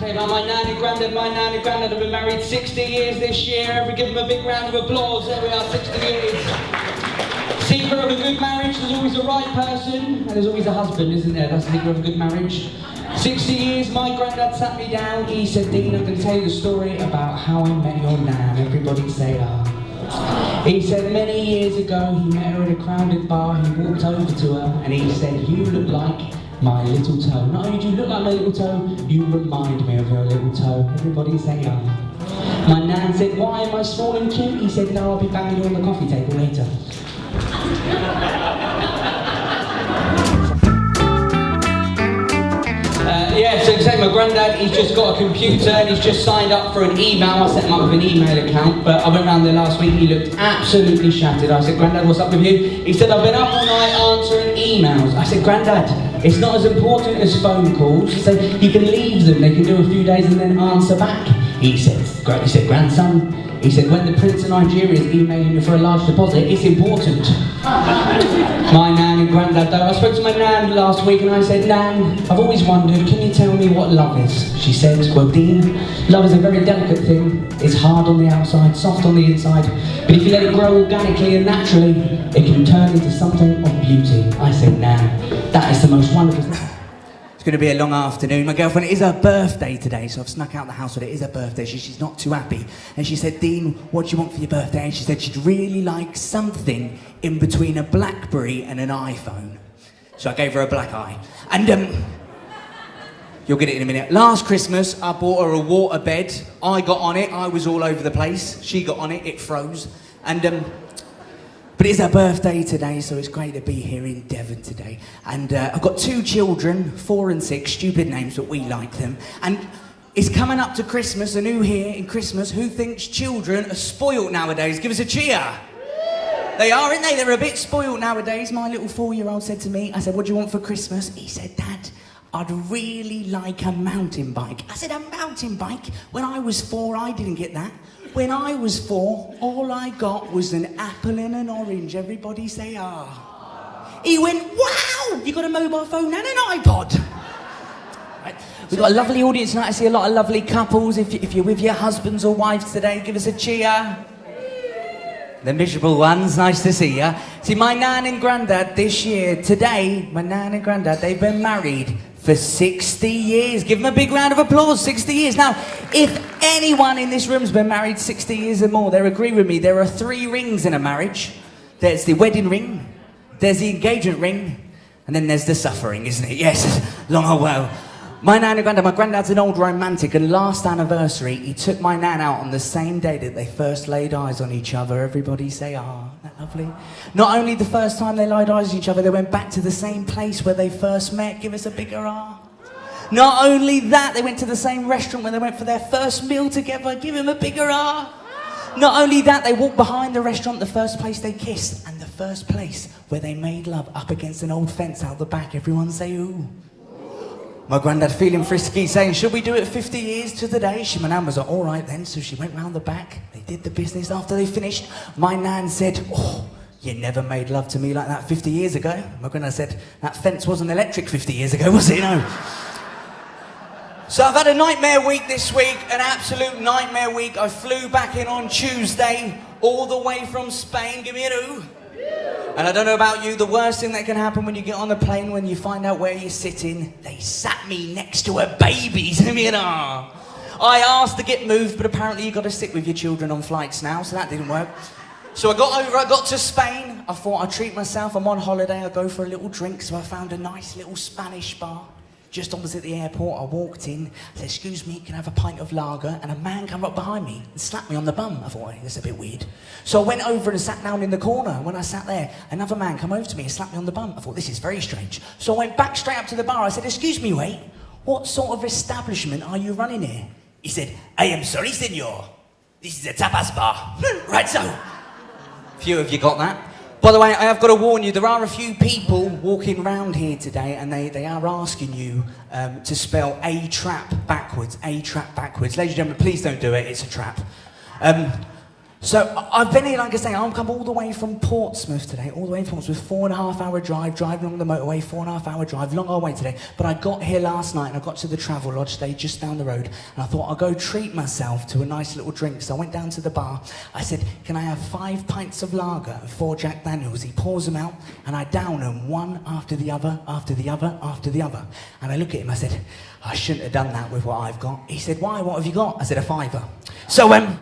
Okay, now my nan and granddad have been married 60 years this year. We give them a big round of applause. There we are, 60 years. Secret of a good marriage, there's always a right person, and there's always a husband, isn't there? That's the secret of a good marriage. 60 years, my granddad sat me down. He said, Dean, I'm going to tell you the story about how I met your nan. Everybody say, ah. He said many years ago, he met her at a crowded bar. He walked over to her, and he said, you look like my little toe. Not only do you look like my little toe, you remind me of your little toe. Everybody say, ah. My nan said, why am I small and cute? He said, no, I'll be banging you on the coffee table later. Yeah, so exactly, my granddad, he's just got a computer and he's just signed up for an email. I set him up with an email account, but I went round there last week and he looked absolutely shattered. I said, Granddad, what's up with you? He said, I've been up all night answering emails. I said, Granddad, it's not as important as phone calls. He said, you can leave them, they can do a few days and then answer back. He said, grandson, he said, when the Prince of Nigeria is emailing you for a large deposit, it's important. My nan and granddad though, I spoke to my nan last week and I said, Nan, I've always wondered, can you tell me what love is? She said, well Dean, love is a very delicate thing. It's hard on the outside, soft on the inside, but if you let it grow organically and naturally, it can turn into something of beauty. I said, Nan, that is the most wonderful thing. It's going to be a long afternoon. My girlfriend, it is her birthday today, so I've snuck out the house, but it is her birthday. She's not too happy. And she said, Dean, what do you want for your birthday? And she said she'd really like something in between a BlackBerry and an iPhone. So I gave her a black eye. And you'll get it in a minute. Last Christmas, I bought her a water bed. I got on it. I was all over the place. She got on it. It froze. And but it's her birthday today, so it's great to be here in Devon today. And I've got 2 children, 4 and 6, stupid names, but we like them. And it's coming up to Christmas, and who here in Christmas, who thinks children are spoilt nowadays? Give us a cheer. They are, aren't they? They're a bit spoilt nowadays. My little 4-year-old said to me, I said, what do you want for Christmas? He said, Dad, I'd really like a mountain bike. I said, a mountain bike? When I was 4, I didn't get that. When I was 4, all I got was an apple and an orange. Everybody say, ah. He went, wow, you got a mobile phone and an iPod. Right. We've got a lovely audience tonight. I see a lot of lovely couples. If you're with your husbands or wives today, give us a cheer. The miserable ones, nice to see you. See, my nan and granddad this year, today, my nan and granddad, they've been married for 60 years. Give them a big round of applause, 60 years. Now, if anyone in this room's been married 60 years or more, they'll agree with me. There are 3 rings in a marriage. There's the wedding ring, there's the engagement ring, and then there's the suffering, isn't it? Yes, long or well. My nan and granddad, my granddad's an old romantic, and last anniversary, he took my nan out on the same day that they first laid eyes on each other. Everybody say, ah, isn't that lovely? Not only the first time they laid eyes on each other, they went back to the same place where they first met. Give us a bigger ah. Not only that, they went to the same restaurant when they went for their first meal together. Give him a bigger ah. Not only that, they walked behind the restaurant, the first place they kissed, and the first place where they made love, up against an old fence out the back. Everyone say, ooh. My granddad feeling frisky, saying, should we do it 50 years to the day? My nan was like, all right then. So she went round the back. They did the business. After they finished, my nan said, oh, you never made love to me like that 50 years ago. My granddad said, that fence wasn't electric 50 years ago, was it? No. So I've had a nightmare week this week, an absolute nightmare week. I flew back in on Tuesday, all the way from Spain. Give me an ooh. And I don't know about you, the worst thing that can happen when you get on the plane, when you find out where you're sitting, they sat me next to a baby. I asked to get moved, but apparently you've got to sit with your children on flights now, so that didn't work. So I got to Spain. I thought I'd treat myself. I'm on holiday, I'll go for a little drink. So I found a nice little Spanish bar just opposite the airport. I walked in, I said, excuse me, can I have a pint of lager? And a man came up behind me and slapped me on the bum. I thought, hey, that's a bit weird. So I went over and sat down in the corner. When I sat there, another man came over to me and slapped me on the bum. I thought, this is very strange. So I went back straight up to the bar. I said, excuse me, wait, what sort of establishment are you running here? He said, I am sorry, senor. This is a tapas bar. Right, so. Few of you got that. By the way, I have got to warn you, there are a few people walking around here today and they are asking you to spell A-trap backwards. A-trap backwards. Ladies and gentlemen, please don't do it, it's a trap. So I've been here, like I say, I've come all the way from Portsmouth today, all the way from Portsmouth, 4.5 hour drive, driving along the motorway, 4.5 hour drive, long old way today. But I got here last night and I got to the Travel Lodge, stayed just down the road, and I thought I'll go treat myself to a nice little drink. So I went down to the bar, I said, can I have 5 pints of lager and 4 Jack Daniels? He pours them out and I down them one after the other, after the other, after the other. And I look at him, I said, I shouldn't have done that with what I've got. He said, why, what have you got? I said, a 5. So,